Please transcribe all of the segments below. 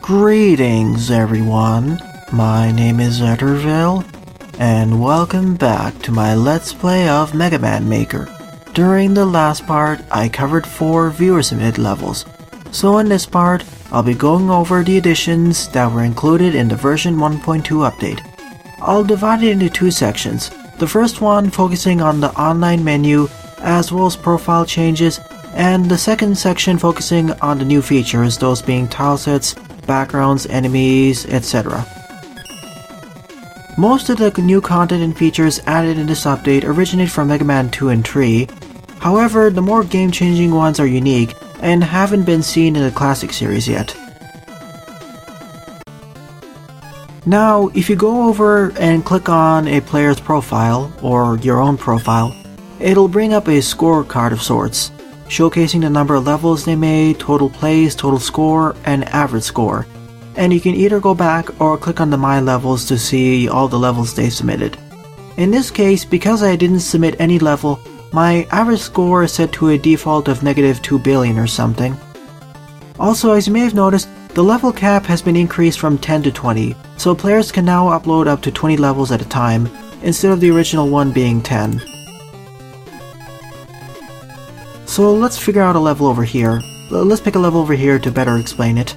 Greetings everyone, my name is Etterville, and welcome back to my Let's Play of Mega Man Maker. During the last part, I covered 4 viewer-submitted levels, so in this part, I'll be going over the additions that were included in the version 1.2 update. I'll divide it into 2 sections, the first one focusing on the online menu as well as profile changes, and the second section focusing on the new features, those being tilesets, backgrounds, enemies, etc. Most of the new content and features added in this update originate from Mega Man 2 and 3, however the more game-changing ones are unique and haven't been seen in the classic series yet. Now, if you go over and click on a player's profile, or your own profile, it'll bring up a scorecard of sorts, showcasing the number of levels they made, total plays, total score, and average score. And you can either go back or click on the My Levels to see all the levels they submitted. In this case, because I didn't submit any level, my average score is set to a default of -2 billion or something. Also, as you may have noticed, the level cap has been increased from 10 to 20, so players can now upload up to 20 levels at a time, instead of the original one being 10. So let's figure out a level over here. Let's pick a level over here to better explain it.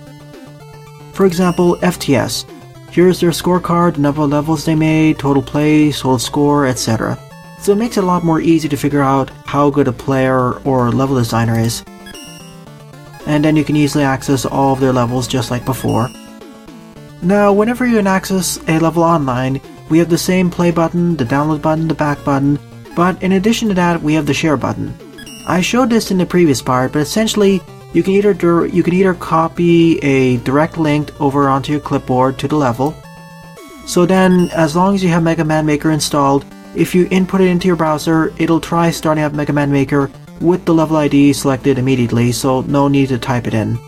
For example, FTS. Here's their scorecard, the number of levels they made, total plays, total score, etc. So it makes it a lot more easy to figure out how good a player or level designer is. And then you can easily access all of their levels just like before. Now, whenever you can access a level online, we have the same play button, the download button, the back button, but in addition to that, we have the share button. I showed this in the previous part, but essentially, you can either copy a direct link over onto your clipboard to the level. So then, as long as you have Mega Man Maker installed, if you input it into your browser, it'll try starting up Mega Man Maker with the level ID selected immediately, so no need to type it in.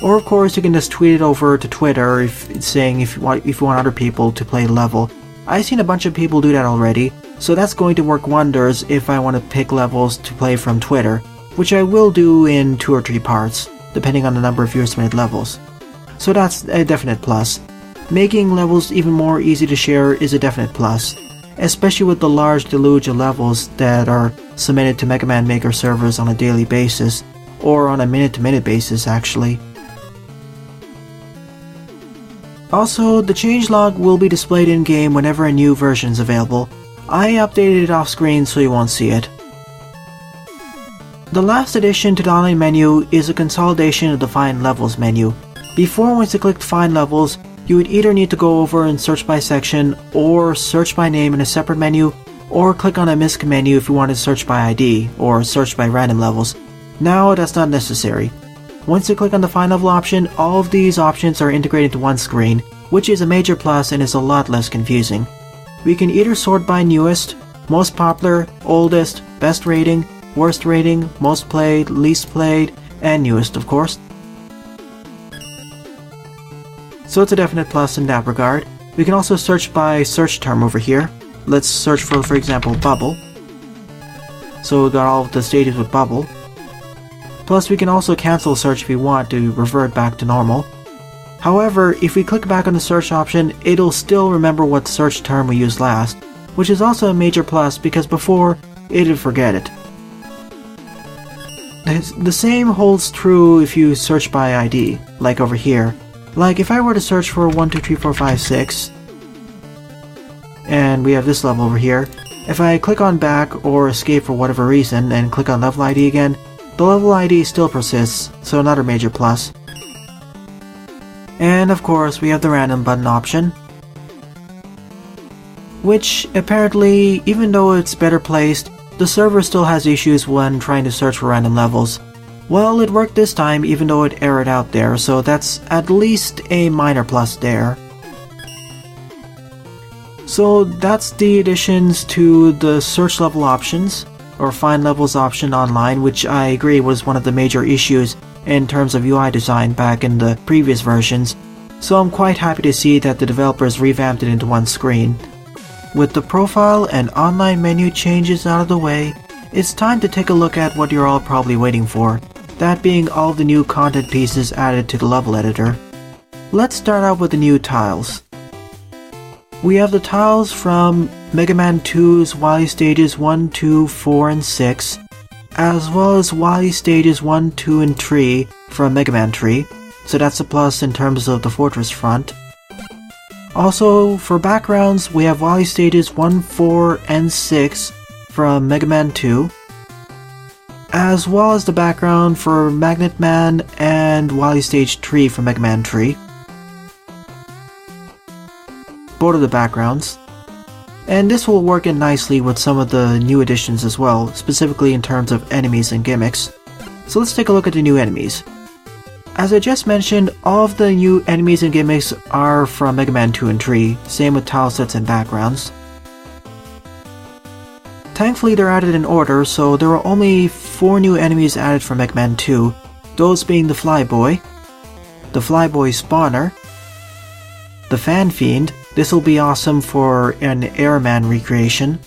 Or of course, you can just tweet it over to Twitter saying if you want other people to play the level. I've seen a bunch of people do that already, so that's going to work wonders if I want to pick levels to play from Twitter, which I will do in 2 or 3 parts, depending on the number of viewer-submitted levels. So that's a definite plus. Making levels even more easy to share is a definite plus, especially with the large deluge of levels that are submitted to Mega Man Maker servers on a daily basis, or on a minute-to-minute basis actually. Also, the changelog will be displayed in-game whenever a new version is available. I updated it off-screen so you won't see it. The last addition to the online menu is a consolidation of the Find Levels menu. Before, once you clicked Find Levels, you would either need to go over and search by section, or search by name in a separate menu, or click on a MISC menu if you want to search by ID, or search by random levels. Now that's not necessary. Once you click on the Find Level option, all of these options are integrated into one screen, which is a major plus and is a lot less confusing. We can either sort by newest, most popular, oldest, best rating, worst rating, most played, least played, and newest of course. So it's a definite plus in that regard. We can also search by search term over here. Let's search for example, bubble. So we got all of the stages with bubble. Plus we can also cancel search if we want to revert back to normal. However, if we click back on the search option, it'll still remember what search term we used last, which is also a major plus because before, it'd forget it. The same holds true if you search by ID, like over here. Like if I were to search for 1, 2, 3, 4, 5, 6, and we have this level over here, if I click on back or escape for whatever reason and click on level ID again, the level ID still persists, so another major plus. And of course we have the random button option, which apparently, even though it's better placed, the server still has issues when trying to search for random levels. Well, it worked this time even though it errored out there, so that's at least a minor plus there. So that's the additions to the search level options, or find levels option online, which I agree was one of the major issues in terms of UI design back in the previous versions, so I'm quite happy to see that the developers revamped it into one screen. With the profile and online menu changes out of the way, it's time to take a look at what you're all probably waiting for, that being all the new content pieces added to the level editor. Let's start out with the new tiles. We have the tiles from Mega Man 2's Wily Stages 1, 2, 4, and 6, as well as Wily Stages 1, 2, and 3 from Mega Man 3, so that's a plus in terms of the fortress front. Also, for backgrounds, we have Wily Stages 1, 4, and 6 from Mega Man 2, as well as the background for Magnet Man and Wily Stage 3 from Mega Man 3. Both of the backgrounds. And this will work in nicely with some of the new additions as well, specifically in terms of enemies and gimmicks. So let's take a look at the new enemies. As I just mentioned, all of the new enemies and gimmicks are from Mega Man 2 and 3, same with tile sets and backgrounds. Thankfully they're added in order, so there are only 4 new enemies added from Mega Man 2, those being the Flyboy, the Flyboy Spawner, the Fan Fiend. This will be awesome for an Airman recreation,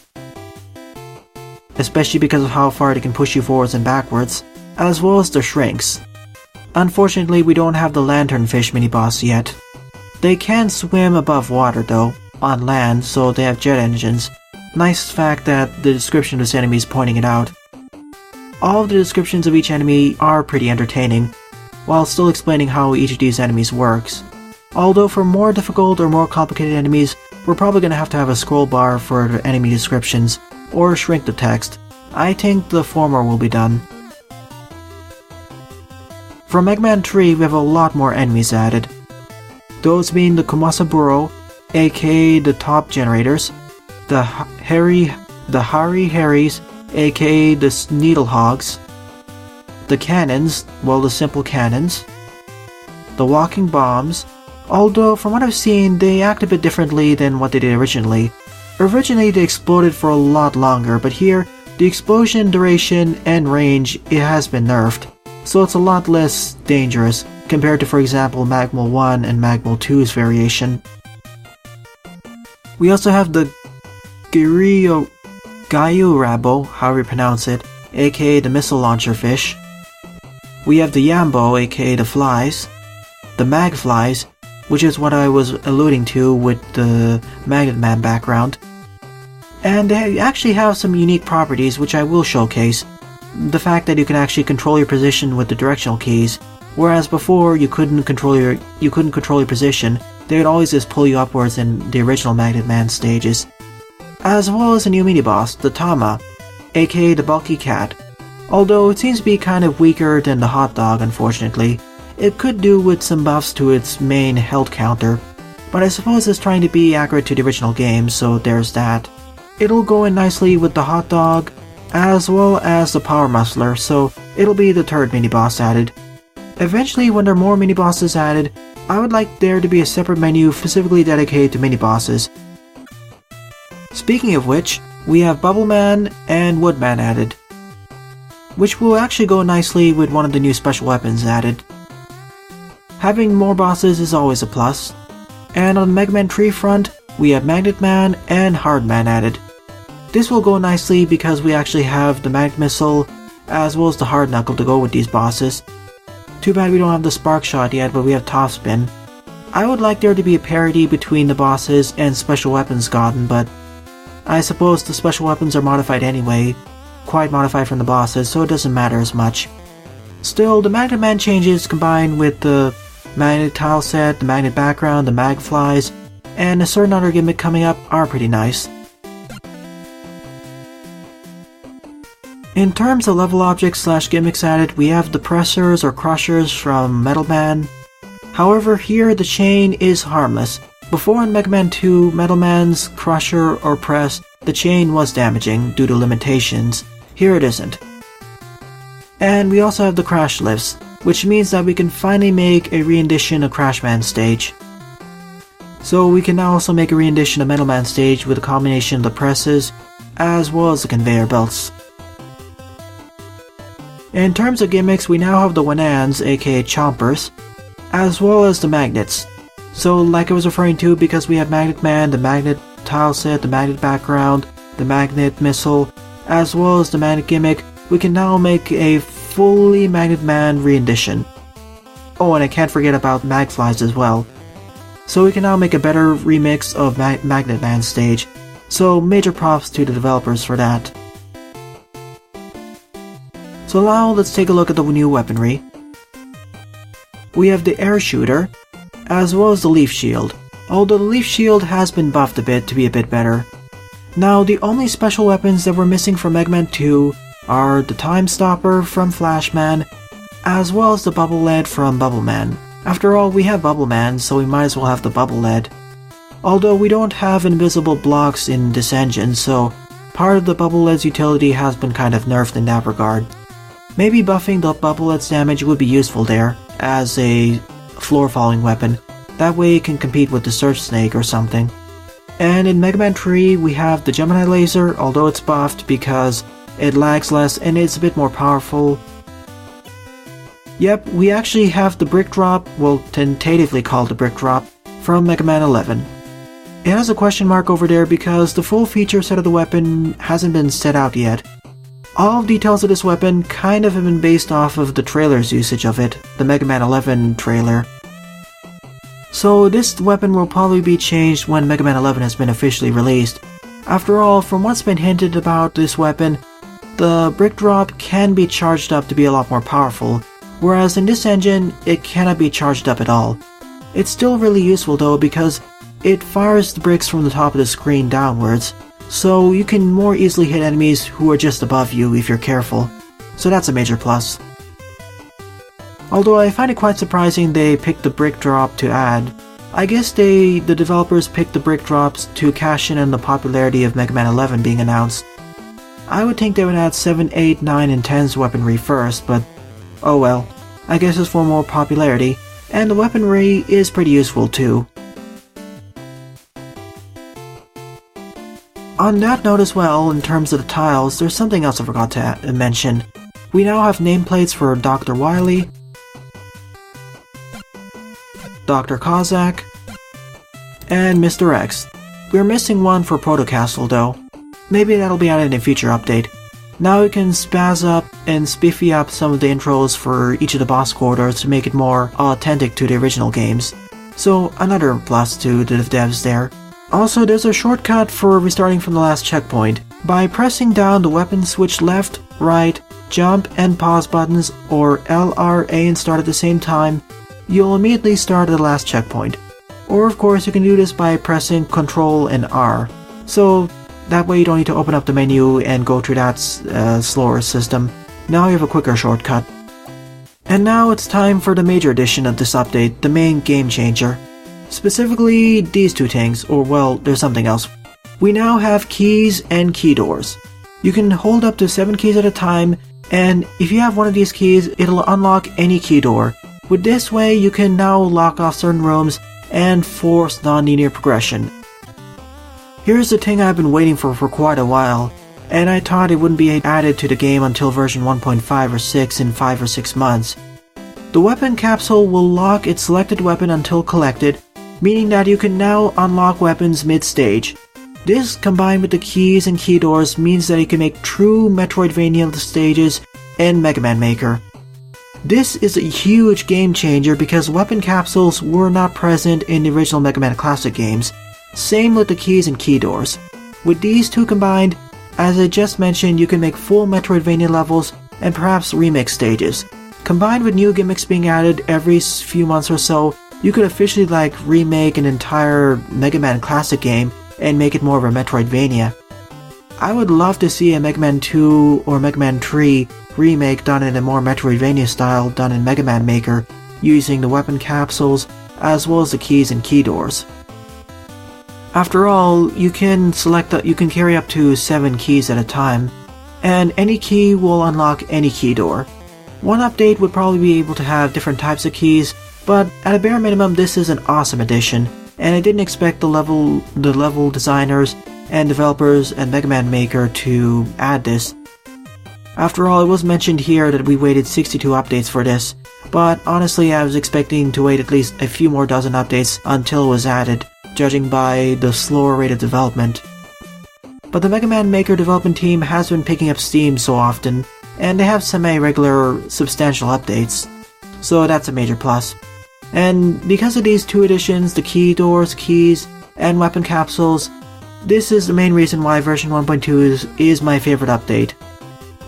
especially because of how far they can push you forwards and backwards, as well as the Shrinks. Unfortunately, we don't have the Lanternfish mini-boss yet. They can swim above water though, on land, so they have jet engines. Nice fact that the description of this enemy is pointing it out. All of the descriptions of each enemy are pretty entertaining, while still explaining how each of these enemies works. Although for more difficult or more complicated enemies, we're probably going to have a scroll bar for the enemy descriptions, or shrink the text. I think the former will be done. For Mega Man 3, we have a lot more enemies added. Those being the Kumasaburo, aka the Top Generators, the Hari Harrys, aka the Needle Hogs, the Cannons, well, the Simple Cannons, the Walking Bombs. Although, from what I've seen, they act a bit differently than what they did originally. Originally, they exploded for a lot longer, but here, the explosion duration and range, it has been nerfed, so it's a lot less dangerous compared to, for example, Magmal 1 and Magmal 2's variation. We also have the Gyurabo, however you pronounce it, aka the Missile Launcher Fish. We have the Yambo, aka the Flies, the Magflies, which is what I was alluding to with the Magnet Man background. And they actually have some unique properties which I will showcase. The fact that you can actually control your position with the directional keys, whereas before you couldn't control your position, they would always just pull you upwards in the original Magnet Man stages. As well as a new mini-boss, the Tama, aka the Bulky Cat. Although it seems to be kind of weaker than the Hot Dog, unfortunately. It could do with some buffs to its main health counter, but I suppose it's trying to be accurate to the original game, so there's that. It'll go in nicely with the Hot Dog, as well as the Power Muscler, so it'll be the third mini-boss added. Eventually, when there are more mini-bosses added, I would like there to be a separate menu specifically dedicated to mini-bosses. Speaking of which, we have Bubble Man and Woodman added, which will actually go nicely with one of the new special weapons added. Having more bosses is always a plus. And on the Mega Man 3 front, we have Magnet Man and Hard Man added. This will go nicely because we actually have the Magnet Missile as well as the Hard Knuckle to go with these bosses. Too bad we don't have the Spark Shot yet, but we have Top Spin. I would like there to be a parity between the bosses and special weapons gotten, but I suppose the special weapons are modified anyway, quite modified from the bosses, so it doesn't matter as much. Still, the Magnet Man changes combined with the Magnet tile set, the Magnet background, the Magflies, and a certain other gimmick coming up are pretty nice. In terms of level objects slash gimmicks added, we have the pressers or crushers from Metal Man. However, here the chain is harmless. Before in Mega Man 2, Metal Man's crusher or press, the chain was damaging due to limitations. Here it isn't. And we also have the crash lifts, which means that we can finally make a rendition of Crash Man stage. So we can now also make a rendition of Metal Man stage with a combination of the presses, as well as the conveyor belts. In terms of gimmicks, we now have the Wanans, aka Chompers, as well as the Magnets. So like I was referring to, because we have Magnet Man, the Magnet tile set, the Magnet background, the Magnet Missile, as well as the Magnet gimmick, we can now make a fully Magnet Man rendition. Oh, and I can't forget about Magflies as well. so we can now make a better remix of Magnet Man stage, so major props to the developers for that. So now let's take a look at the new weaponry. We have the air shooter, as well as the leaf shield, although the leaf shield has been buffed a bit to be a bit better. Now the only special weapons that we're missing from Mega Man 2 are the Time Stopper from Flashman, as well as the Bubble Lead from Bubble Man. After all, we have Bubble Man, so we might as well have the Bubble Lead. Although we don't have invisible blocks in this engine, so part of the Bubble Lead's utility has been kind of nerfed in that regard. Maybe buffing the Bubble Lead's damage would be useful there, as a floor-falling weapon. That way it can compete with the Surge Snake or something. And in Mega Man 3 we have the Gemini Laser, although it's buffed because it lags less and it's a bit more powerful. Yep, we actually have the Brick Drop, well, tentatively called the Brick Drop, from Mega Man 11. It has a question mark over there because the full feature set of the weapon hasn't been set out yet. All details of this weapon kind of have been based off of the trailer's usage of it, the Mega Man 11 trailer. So this weapon will probably be changed when Mega Man 11 has been officially released. After all, from what's been hinted about this weapon, the Brick Drop can be charged up to be a lot more powerful, whereas in this engine, it cannot be charged up at all. It's still really useful though because it fires the bricks from the top of the screen downwards, so you can more easily hit enemies who are just above you if you're careful. So that's a major plus. Although I find it quite surprising they picked the Brick Drop to add. I guess the developers picked the Brick Drops to cash in on the popularity of Mega Man 11 being announced. I would think they would add 7, 8, 9, and 10's weaponry first, but oh well. I guess it's for more popularity, and the weaponry is pretty useful too. On that note as well, in terms of the tiles, there's something else I forgot to mention. We now have nameplates for Dr. Wily, Dr. Kozak, and Mr. X. We're missing one for Proto Castle though. Maybe that'll be added in a future update. Now we can spazz up and spiffy up some of the intros for each of the boss corridors to make it more authentic to the original games. So another plus to the devs there. Also, there's a shortcut for restarting from the last checkpoint. By pressing down the weapon switch left, right, jump and pause buttons, or L, R, A and start at the same time, you'll immediately start at the last checkpoint. Or of course you can do this by pressing Ctrl and R. So that way you don't need to open up the menu and go through that slower system. Now you have a quicker shortcut. And now it's time for the major addition of this update, the main game changer. Specifically these two things, or well, there's something else. We now have keys and key doors. You can hold up to 7 keys at a time, and if you have one of these keys, it'll unlock any key door. With this way, you can now lock off certain rooms and force non-linear progression. Here's the thing I've been waiting for quite a while, and I thought it wouldn't be added to the game until version 1.5 or 6 in 5 or 6 months. The weapon capsule will lock its selected weapon until collected, meaning that you can now unlock weapons mid-stage. This, combined with the keys and key doors, means that you can make true Metroidvania stages in Mega Man Maker. This is a huge game changer because weapon capsules were not present in the original Mega Man Classic games. Same with the keys and key doors. With these two combined, as I just mentioned, you can make full Metroidvania levels and perhaps remix stages. Combined with new gimmicks being added every few months or so, you could officially remake an entire Mega Man Classic game and make it more of a Metroidvania. I would love to see a Mega Man 2 or Mega Man 3 remake done in a more Metroidvania style done in Mega Man Maker, using the weapon capsules as well as the keys and key doors. After all, you can carry up to 7 keys at a time, and any key will unlock any key door. One update would probably be able to have different types of keys, but at a bare minimum this is an awesome addition, and I didn't expect the level designers and developers at Mega Man Maker to add this. After all, it was mentioned here that we waited 62 updates for this, but honestly I was expecting to wait at least a few more dozen updates until it was added, judging by the slower rate of development. But the Mega Man Maker development team has been picking up steam so often, and they have semi-regular substantial updates, so that's a major plus. And because of these two additions, the key doors, keys, and weapon capsules, this is the main reason why version 1.2 is my favorite update.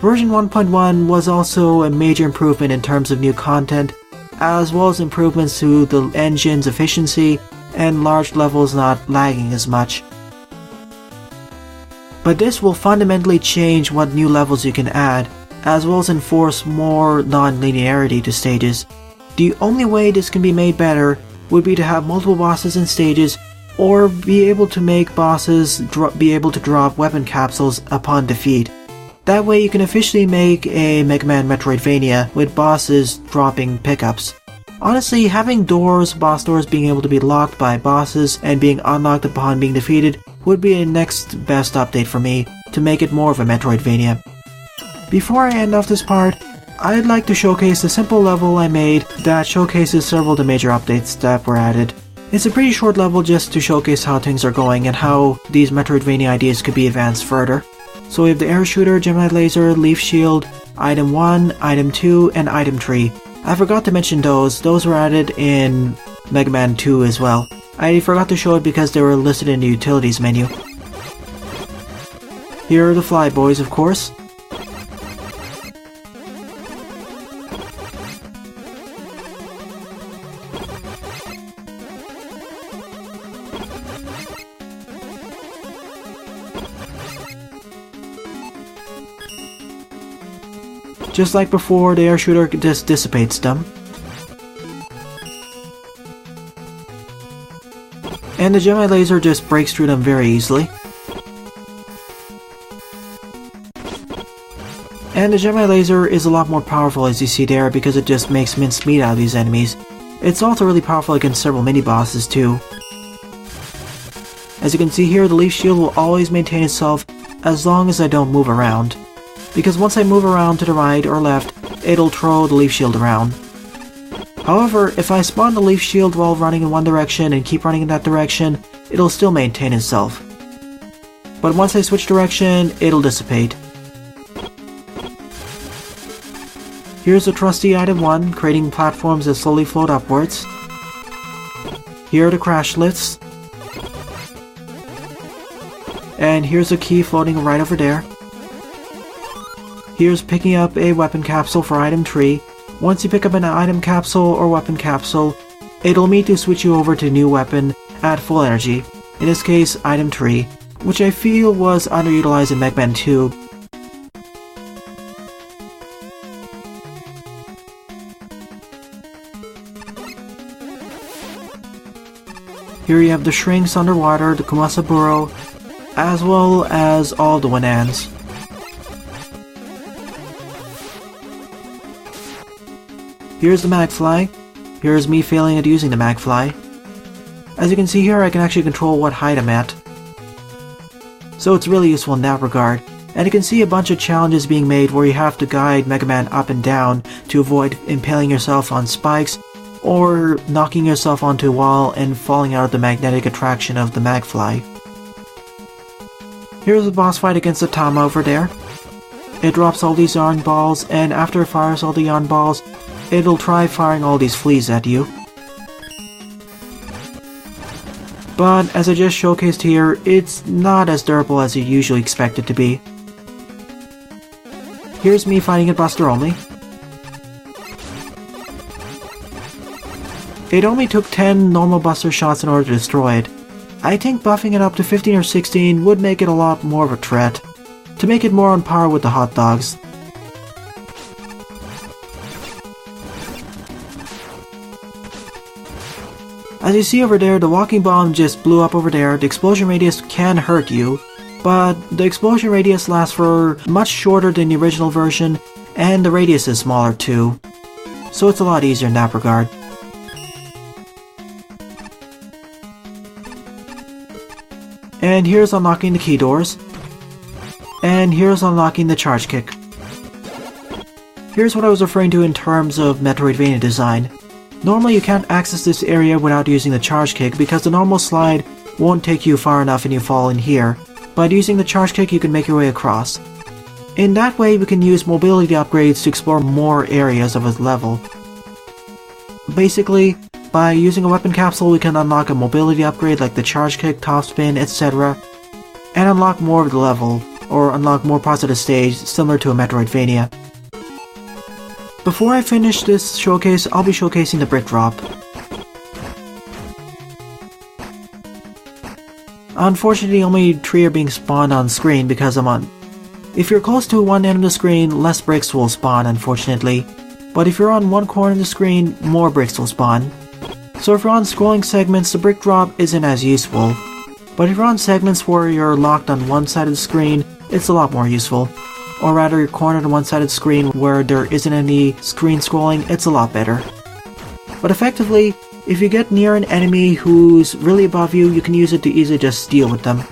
Version 1.1 was also a major improvement in terms of new content, as well as improvements to the engine's efficiency and large levels not lagging as much. But this will fundamentally change what new levels you can add, as well as enforce more non-linearity to stages. The only way this can be made better would be to have multiple bosses in stages, or be able to make bosses be able to drop weapon capsules upon defeat. That way you can officially make a Mega Man Metroidvania with bosses dropping pickups. Honestly, having boss doors being able to be locked by bosses and being unlocked upon being defeated would be a next best update for me to make it more of a Metroidvania. Before I end off this part, I'd like to showcase a simple level I made that showcases several of the major updates that were added. It's a pretty short level just to showcase how things are going and how these Metroidvania ideas could be advanced further. So we have the air shooter, Gemini laser, leaf shield, item 1, item 2, and item 3. I forgot to mention those were added in Mega Man 2 as well. I forgot to show it because they were listed in the utilities menu. Here are the Fly Boys, of course. Just like before, the air shooter just dissipates them. And the Gemini laser just breaks through them very easily. And the Gemini laser is a lot more powerful, as you see there, because it just makes mincemeat out of these enemies. It's also really powerful against several mini-bosses too. As you can see here, the leaf shield will always maintain itself as long as I don't move around. Because once I move around to the right or left, it'll throw the leaf shield around. However, if I spawn the leaf shield while running in one direction and keep running in that direction, it'll still maintain itself. But once I switch direction, it'll dissipate. Here's the trusty item 1, creating platforms that slowly float upwards. Here are the crashlets. And here's a key floating right over there. Here's picking up a weapon capsule for item 3. Once you pick up an item capsule or weapon capsule, it'll immediately switch you over to a new weapon at full energy. In this case, item 3, which I feel was underutilized in Mega Man 2. Here you have the shrinks underwater, the Kumasa Burrow, as well as all the Wanans. Here's the Magfly. Here's me failing at using the Magfly. As you can see here, I can actually control what height I'm at. So it's really useful in that regard. And you can see a bunch of challenges being made where you have to guide Mega Man up and down to avoid impaling yourself on spikes or knocking yourself onto a wall and falling out of the magnetic attraction of the Magfly. Here's a boss fight against the Tama over there. It drops all these yarn balls, and after it fires all the yarn balls, it'll try firing all these fleas at you. But as I just showcased here, it's not as durable as you usually expect it to be. Here's me fighting it Buster only. It only took 10 normal Buster shots in order to destroy it. I think buffing it up to 15 or 16 would make it a lot more of a threat, to make it more on par with the hot dogs. As you see over there, the walking bomb just blew up over there. The explosion radius can hurt you, but the explosion radius lasts for much shorter than the original version, and the radius is smaller too. So it's a lot easier in that regard. And here's unlocking the key doors. And here's unlocking the charge kick. Here's what I was referring to in terms of Metroidvania design. Normally you can't access this area without using the charge kick because the normal slide won't take you far enough and you fall in here. But using the charge kick you can make your way across. In that way we can use mobility upgrades to explore more areas of a level. Basically, By using a weapon capsule, we can unlock a mobility upgrade like the charge kick, top spin, etc. and unlock more of the level, or unlock more parts of the stage, similar to a Metroidvania. Before I finish this showcase, I'll be showcasing the brick drop. Unfortunately, only 3 are being spawned on screen because I'm on. If you're close to one end of the screen, less bricks will spawn, unfortunately. But if you're on one corner of the screen, more bricks will spawn. So if you're on scrolling segments, the brick drop isn't as useful. But if you're on segments where you're locked on one side of the screen, it's a lot more useful. Or rather, you're cornered on one side of the screen where there isn't any screen scrolling, it's a lot better. But effectively, if you get near an enemy who's really above you, you can use it to easily just deal with them.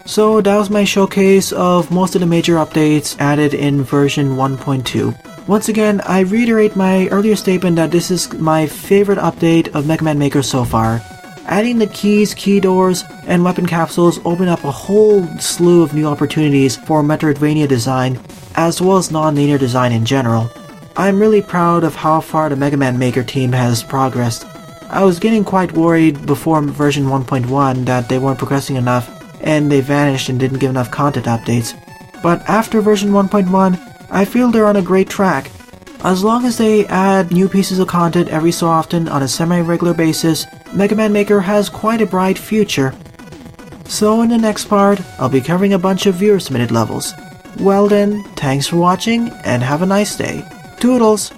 So that was my showcase of most of the major updates added in version 1.2. Once again, I reiterate my earlier statement that this is my favorite update of Mega Man Maker so far. Adding the keys, key doors, and weapon capsules open up a whole slew of new opportunities for Metroidvania design, as well as non-linear design in general. I'm really proud of how far the Mega Man Maker team has progressed. I was getting quite worried before version 1.1 that they weren't progressing enough, and they vanished and didn't give enough content updates. But after version 1.1, I feel they're on a great track. As long as they add new pieces of content every so often on a semi-regular basis, Mega Man Maker has quite a bright future. So in the next part, I'll be covering a bunch of viewer-submitted levels. Well then, thanks for watching, and have a nice day. Toodles!